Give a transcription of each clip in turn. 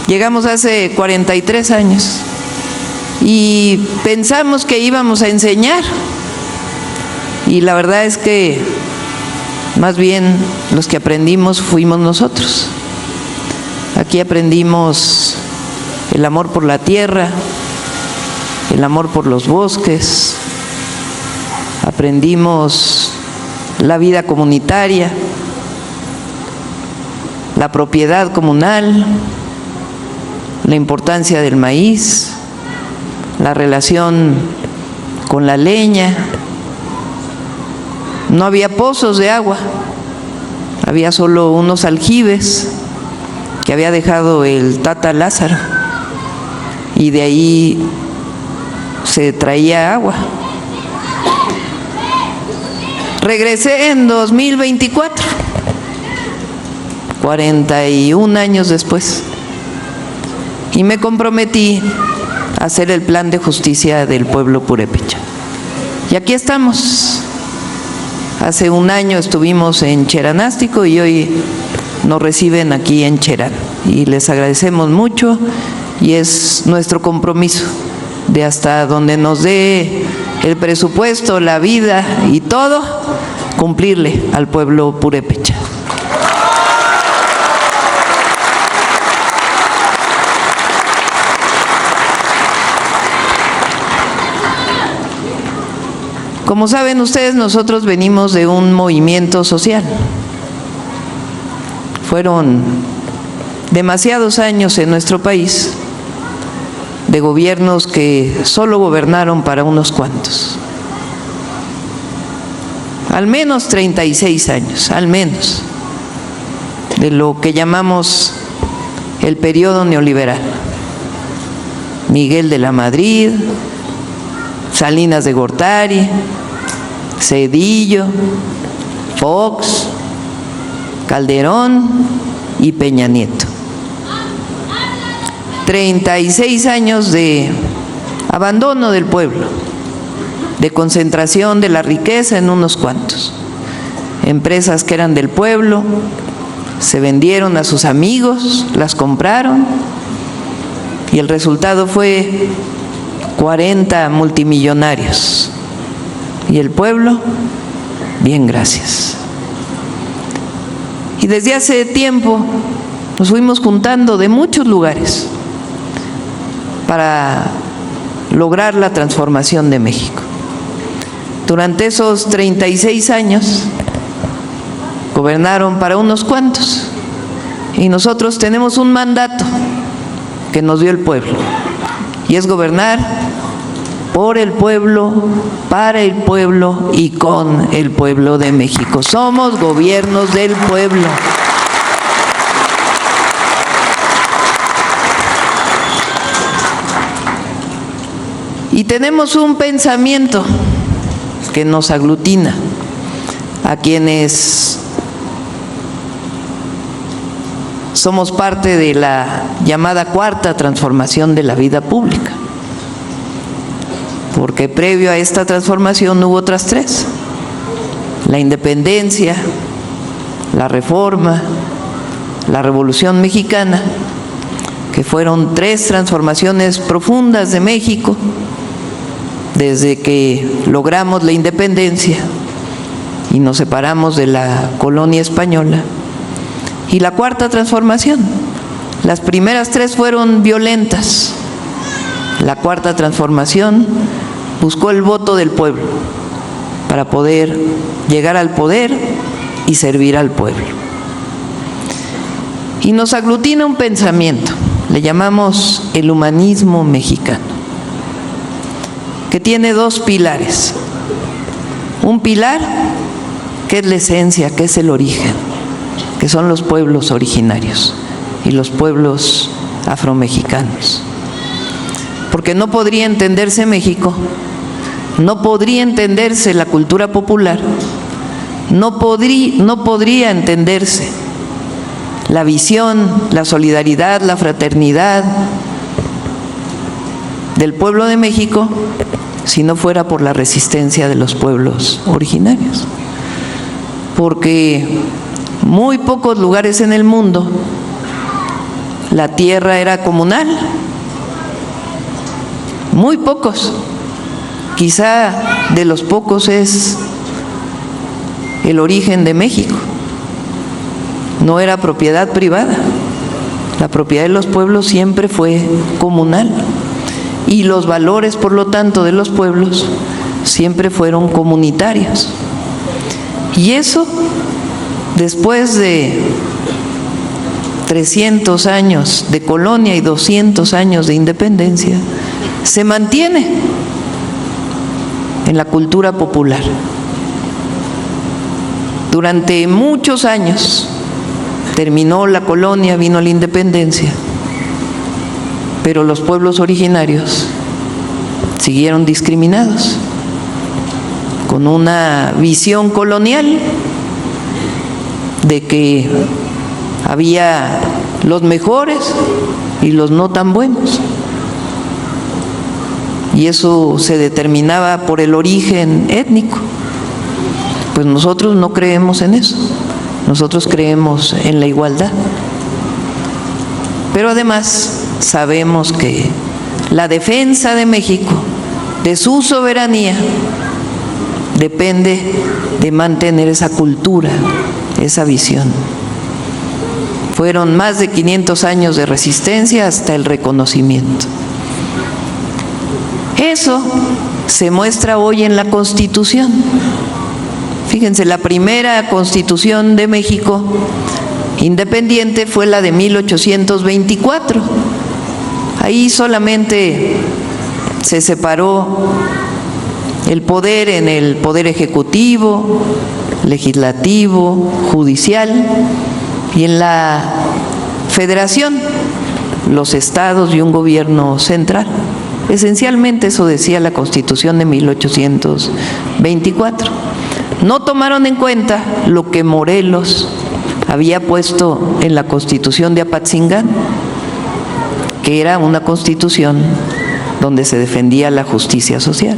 Llegamos hace 43 años y pensamos que íbamos a enseñar, y la verdad es que más bien los que aprendimos fuimos nosotros. Aquí aprendimos el amor por la tierra, el amor por los bosques, aprendimos la vida comunitaria, la propiedad comunal, la importancia del maíz, la relación con la leña. No había pozos de agua, había solo unos aljibes que había dejado el Tata Lázaro, y de ahí se traía agua. Regresé en 2024, 41 años después, y me comprometí a hacer el plan de justicia del pueblo purépecha. Y aquí estamos. Hace un año estuvimos en Cheranástico y hoy nos reciben aquí en Cherán. Y les agradecemos mucho, y es nuestro compromiso de hasta donde nos dé el presupuesto, la vida y todo, cumplirle al pueblo purépecha. Como saben ustedes, nosotros venimos de un movimiento social. Fueron demasiados años en nuestro país de gobiernos que solo gobernaron para unos cuantos. Al menos 36 años, al menos, de lo que llamamos el periodo neoliberal. Miguel de la Madrid, Salinas de Gortari, Zedillo, Fox, Calderón y Peña Nieto. 36 años de abandono del pueblo, de concentración de la riqueza en unos cuantos. Empresas que eran del pueblo se vendieron a sus amigos, las compraron, y el resultado fue 40 multimillonarios. Y el pueblo, bien, gracias. Y desde hace tiempo nos fuimos juntando de muchos lugares para lograr la transformación de México. Durante esos 36 años gobernaron para unos cuantos, y nosotros tenemos un mandato que nos dio el pueblo, y es gobernar por el pueblo, para el pueblo y con el pueblo de México. Somos gobiernos del pueblo. Y tenemos un pensamiento que nos aglutina a quienes somos parte de la llamada cuarta transformación de la vida pública, porque previo a esta transformación hubo otras tres: la independencia, la reforma, la Revolución Mexicana, que fueron tres transformaciones profundas de México desde que logramos la independencia y nos separamos de la colonia española. Y la cuarta transformación, las primeras tres fueron violentas. La cuarta transformación buscó el voto del pueblo para poder llegar al poder y servir al pueblo. Y nos aglutina un pensamiento, le llamamos el humanismo mexicano, que tiene dos pilares. Un pilar que es la esencia, que es el origen, que son los pueblos originarios y los pueblos afromexicanos. Porque no podría entenderse México, no podría entenderse la cultura popular, no podría entenderse la visión, la solidaridad, la fraternidad del pueblo de México si no fuera por la resistencia de los pueblos originarios. Porque muy pocos lugares en el mundo la tierra era comunal. Muy pocos. Quizá de los pocos es el origen de México. No era propiedad privada. La propiedad de los pueblos siempre fue comunal. Y los valores, por lo tanto, de los pueblos siempre fueron comunitarios. Y eso, después de 300 años de colonia y 200 años de independencia, se mantiene en la cultura popular. Durante muchos años terminó la colonia, vino la independencia, pero los pueblos originarios siguieron discriminados, con una visión colonial de que había los mejores y los no tan buenos. Y eso se determinaba por el origen étnico. Pues nosotros no creemos en eso. Nosotros creemos en la igualdad. Pero además sabemos que la defensa de México, de su soberanía, depende de mantener esa cultura, esa visión. Fueron más de 500 años de resistencia hasta el reconocimiento. Eso se muestra hoy en la Constitución. Fíjense, la primera Constitución de México independiente fue la de 1824. Ahí solamente se separó el poder en el poder ejecutivo, legislativo, judicial, y en la federación, los estados y un gobierno central. Esencialmente eso decía la Constitución de 1824. No tomaron en cuenta lo que Morelos había puesto en la Constitución de Apatzingán, que era una constitución donde se defendía la justicia social.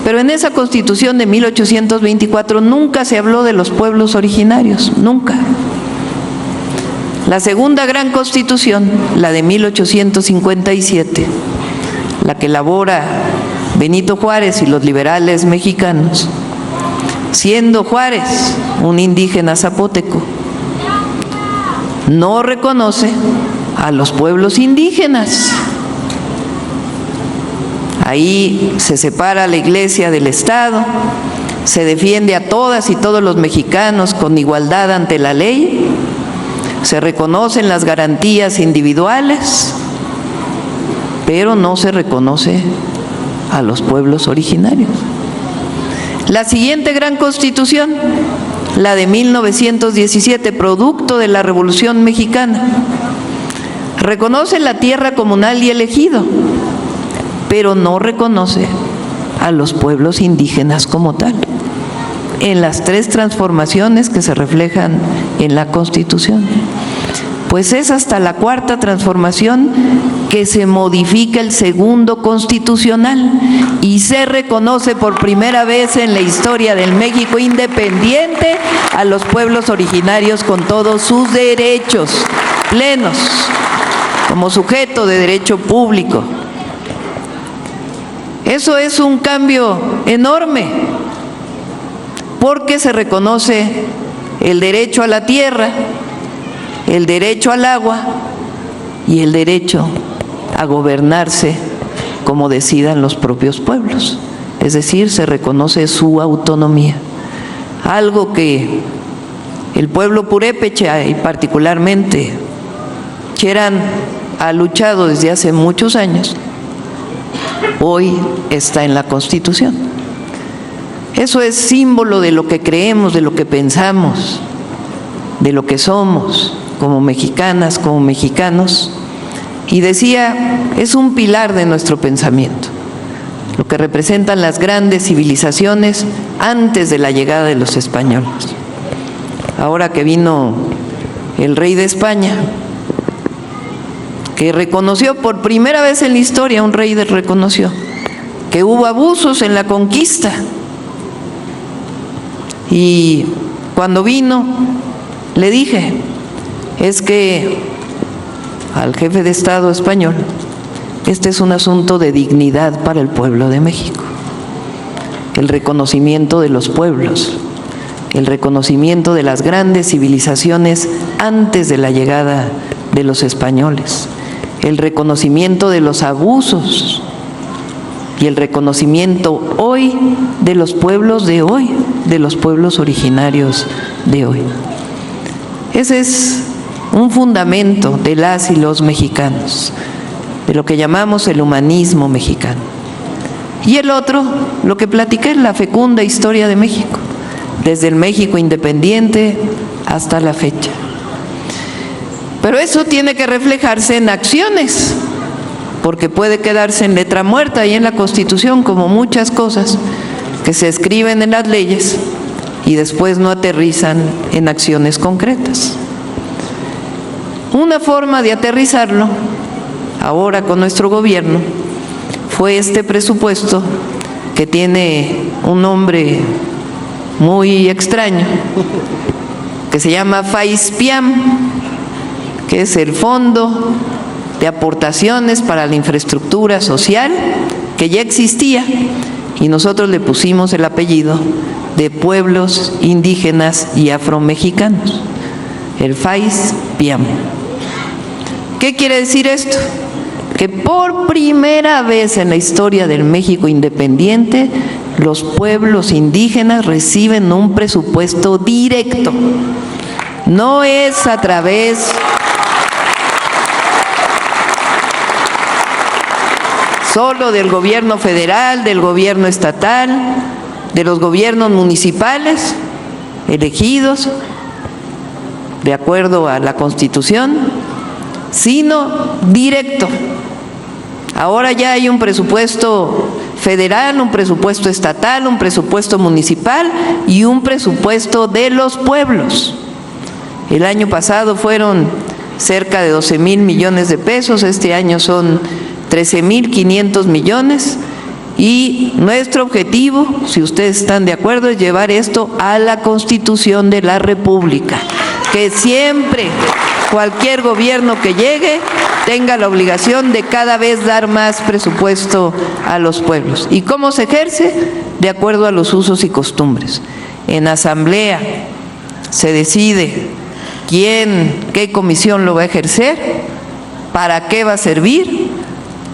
Pero en esa Constitución de 1824 nunca se habló de los pueblos originarios, nunca. La segunda gran Constitución, la de 1857, la que elabora Benito Juárez y los liberales mexicanos, siendo Juárez un indígena zapoteco, no reconoce a los pueblos indígenas. Ahí se separa la Iglesia del Estado, se defiende a todas y todos los mexicanos con igualdad ante la ley, se reconocen las garantías individuales, pero no se reconoce a los pueblos originarios. La siguiente gran Constitución, la de 1917, producto de la Revolución Mexicana, reconoce la tierra comunal y el ejido, pero no reconoce a los pueblos indígenas como tal, en las tres transformaciones que se reflejan en la Constitución. Pues es hasta la cuarta transformación que se modifica el segundo constitucional y se reconoce por primera vez en la historia del México independiente a los pueblos originarios con todos sus derechos plenos, como sujeto de derecho público. Eso es un cambio enorme, porque se reconoce el derecho a la tierra, el derecho al agua y el derecho a gobernarse como decidan los propios pueblos. Es decir, se reconoce su autonomía, algo que el pueblo purépecha y particularmente Cherán ha luchado desde hace muchos años. Hoy está en la Constitución. Eso es símbolo de lo que creemos, de lo que pensamos, de lo que somos como mexicanas, como mexicanos. Y decía, es un pilar de nuestro pensamiento, lo que representan las grandes civilizaciones antes de la llegada de los españoles. Ahora que vino el rey de España, que reconoció por primera vez en la historia, un rey reconoció que hubo abusos en la conquista. Y cuando vino, le dije, es que al jefe de Estado español, este es un asunto de dignidad para el pueblo de México. El reconocimiento de los pueblos, el reconocimiento de las grandes civilizaciones antes de la llegada de los españoles, el reconocimiento de los abusos y el reconocimiento hoy de los pueblos de hoy, de los pueblos originarios de hoy. Ese es un fundamento de las y los mexicanos, de lo que llamamos el humanismo mexicano. Y el otro, lo que platiqué, la fecunda historia de México, desde el México independiente hasta la fecha. Pero eso tiene que reflejarse en acciones, porque puede quedarse en letra muerta y en la Constitución, como muchas cosas que se escriben en las leyes y después no aterrizan en acciones concretas. Una forma de aterrizarlo, ahora con nuestro gobierno, fue este presupuesto que tiene un nombre muy extraño, que se llama FAISPIAM, que es el Fondo de Aportaciones para la Infraestructura Social, que ya existía, y nosotros le pusimos el apellido de Pueblos Indígenas y Afromexicanos, el FAISPIAM. ¿Qué quiere decir esto? Que por primera vez en la historia del México independiente, los pueblos indígenas reciben un presupuesto directo. No es a través solo del gobierno federal, del gobierno estatal, de los gobiernos municipales elegidos de acuerdo a la Constitución, sino directo. Ahora ya hay un presupuesto federal, un presupuesto estatal, un presupuesto municipal y un presupuesto de los pueblos. El año pasado fueron cerca de 12,000 millones de pesos, este año son 13,500 millones y nuestro objetivo, si ustedes están de acuerdo, es llevar esto a la Constitución de la República, que siempre cualquier gobierno que llegue tenga la obligación de cada vez dar más presupuesto a los pueblos. ¿Y cómo se ejerce? De acuerdo a los usos y costumbres. En asamblea se decide qué comisión lo va a ejercer, para qué va a servir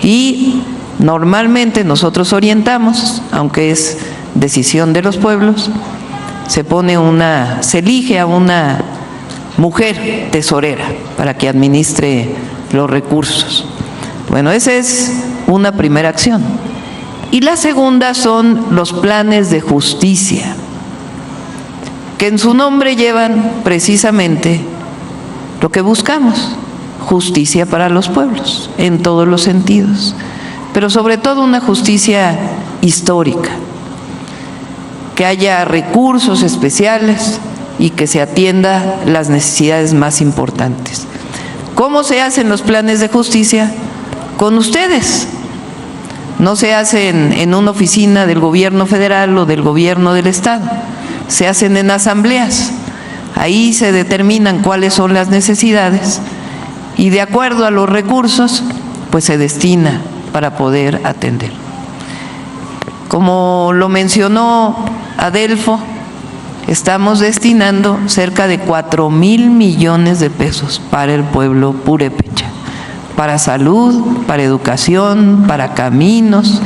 y normalmente nosotros orientamos, aunque es decisión de los pueblos, se elige a una mujer tesorera para que administre los recursos. Bueno, esa es una primera acción. Y la segunda son los planes de justicia, que en su nombre llevan precisamente lo que buscamos, justicia para los pueblos, en todos los sentidos, pero sobre todo una justicia histórica, que haya recursos especiales y que se atienda las necesidades más importantes. ¿Cómo se hacen los planes de justicia? Con ustedes. No se hacen en una oficina del gobierno federal o del gobierno del estado, se hacen en asambleas. Ahí se determinan cuáles son las necesidades y de acuerdo a los recursos, pues se destina para poder atender. Como lo mencionó Adelfo, estamos destinando cerca de 4,000 millones de pesos para el pueblo purépecha, para salud, para educación, para caminos,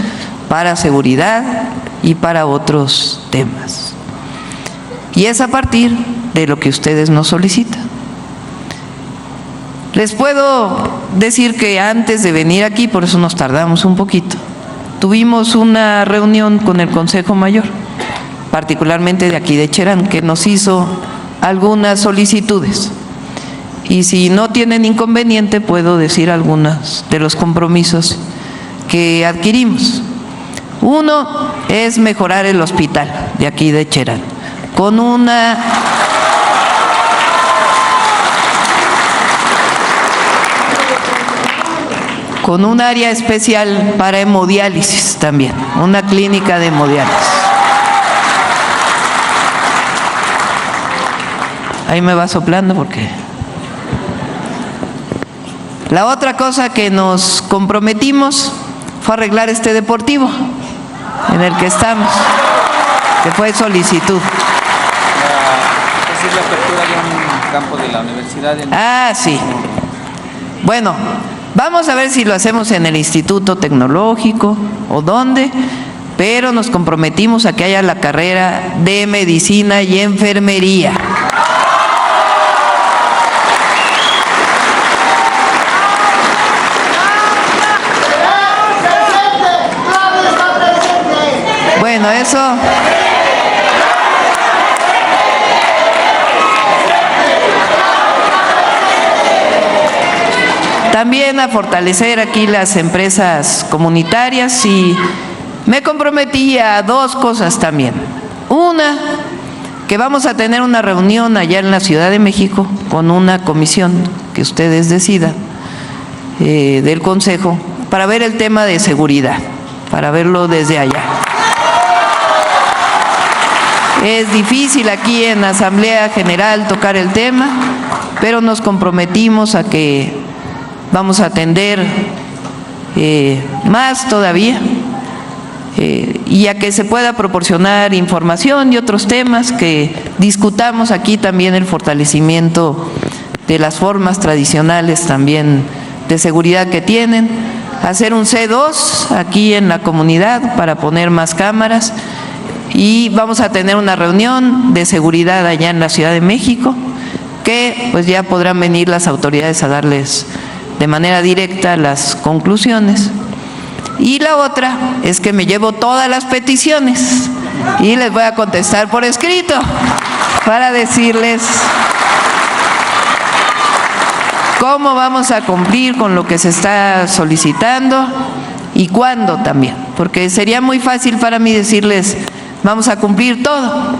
para seguridad y para otros temas. Y es a partir de lo que ustedes nos solicitan. Les puedo decir que antes de venir aquí, por eso nos tardamos un poquito, tuvimos una reunión con el Consejo Mayor, particularmente de aquí de Cherán, que nos hizo algunas solicitudes. Y si no tienen inconveniente, puedo decir algunos de los compromisos que adquirimos. Uno es mejorar el hospital de aquí de Cherán, con un área especial para hemodiálisis también, una clínica de hemodiálisis. Ahí me va soplando porque La otra cosa que nos comprometimos fue arreglar este deportivo en el que estamos, que fue solicitud. Es la apertura de un campo de la universidad. Ah, sí. Bueno, vamos a ver si lo hacemos en el Instituto Tecnológico o dónde, pero nos comprometimos a que haya la carrera de medicina y enfermería. Bueno, eso. También a fortalecer aquí las empresas comunitarias y me comprometí a dos cosas también. Una, que vamos a tener una reunión allá en la Ciudad de México con una comisión que ustedes decidan del Consejo para ver el tema de seguridad, para verlo desde allá. Es difícil aquí en la Asamblea General tocar el tema, pero nos comprometimos a que vamos a atender más todavía y a que se pueda proporcionar información y otros temas que discutamos aquí también, el fortalecimiento de las formas tradicionales también de seguridad que tienen, hacer un C2 aquí en la comunidad para poner más cámaras. Y vamos a tener una reunión de seguridad allá en la Ciudad de México, que pues ya podrán venir las autoridades a darles de manera directa las conclusiones. Y la otra es que me llevo todas las peticiones y les voy a contestar por escrito para decirles cómo vamos a cumplir con lo que se está solicitando y cuándo también, porque sería muy fácil para mí decirles vamos a cumplir todo,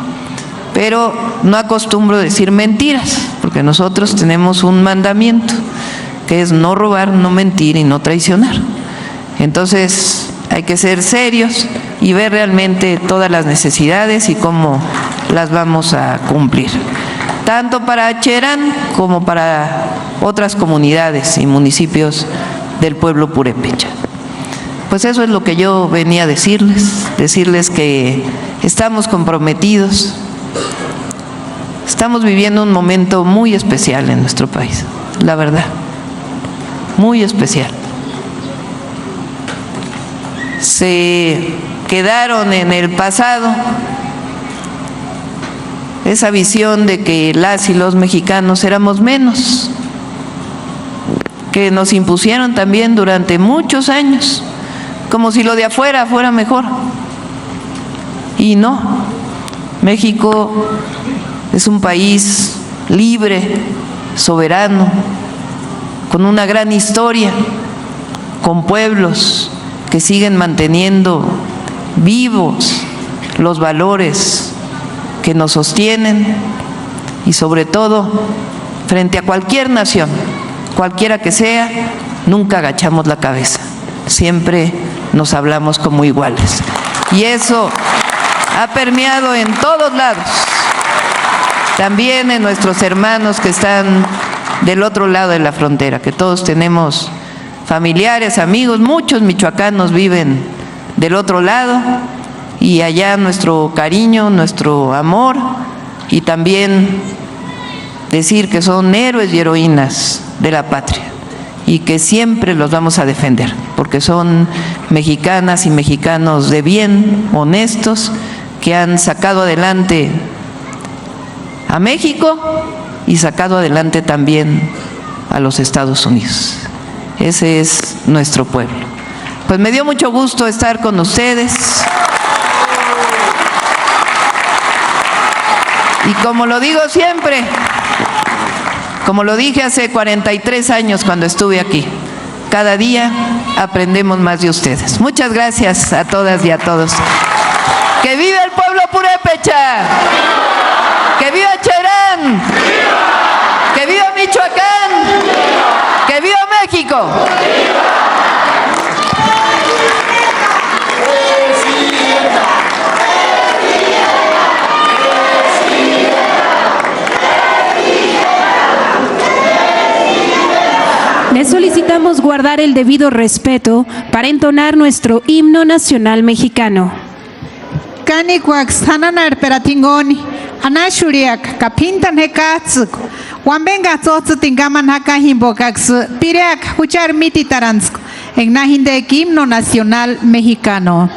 pero no acostumbro decir mentiras, porque nosotros tenemos un mandamiento, que es no robar, no mentir y no traicionar. Entonces hay que ser serios y ver realmente todas las necesidades y cómo las vamos a cumplir, tanto para Cherán como para otras comunidades y municipios del pueblo purépecha. Pues eso es lo que yo venía a decirles que estamos comprometidos, estamos viviendo un momento muy especial en nuestro país, la verdad, muy especial. Se quedaron en el pasado esa visión de que las y los mexicanos éramos menos, que nos impusieron también durante muchos años, como si lo de afuera fuera mejor. Y no, México es un país libre, soberano, con una gran historia, con pueblos que siguen manteniendo vivos los valores que nos sostienen y sobre todo, frente a cualquier nación, cualquiera que sea, nunca agachamos la cabeza, siempre nos hablamos como iguales. Y eso ha permeado en todos lados, también en nuestros hermanos que están del otro lado de la frontera, que todos tenemos familiares, amigos, muchos michoacanos viven del otro lado y allá nuestro cariño, nuestro amor y también decir que son héroes y heroínas de la patria y que siempre los vamos a defender, porque son mexicanas y mexicanos de bien, honestos, que han sacado adelante a México y sacado adelante también a los Estados Unidos. Ese es nuestro pueblo. Pues me dio mucho gusto estar con ustedes. Y como lo digo siempre, como lo dije hace 43 años cuando estuve aquí, cada día aprendemos más de ustedes. Muchas gracias a todas y a todos. ¡Que viva el pueblo purépecha! ¡Que viva Cherán! ¡Que viva Michoacán! ¡Que viva México! Le solicito solicitamos guardar el debido respeto para entonar nuestro himno nacional mexicano. Kanikwak sananar peratingoni, anashuriak kapintan hekatsuk, wambenga tinggaman hakahimbokaks, pireak huchar mititaransk, en najinde himno nacional mexicano.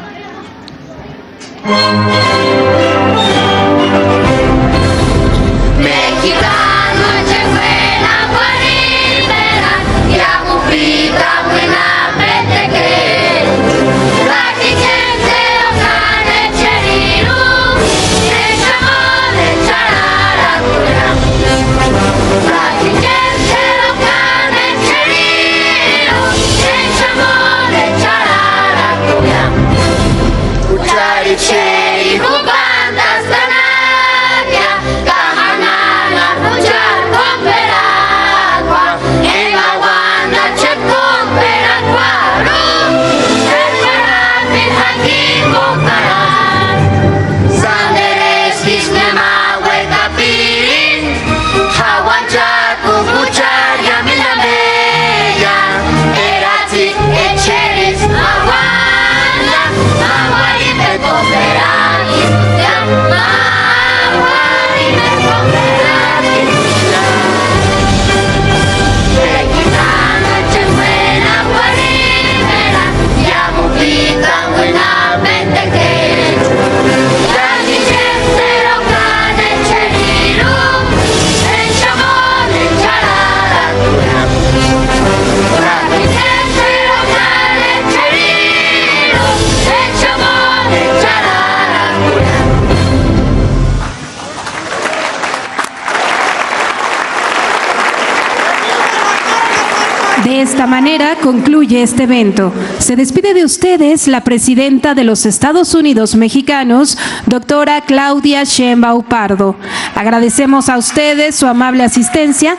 De esta manera concluye este evento. Se despide de ustedes la presidenta de los Estados Unidos mexicanos, doctora Claudia Sheinbaum Pardo. Agradecemos a ustedes su amable asistencia.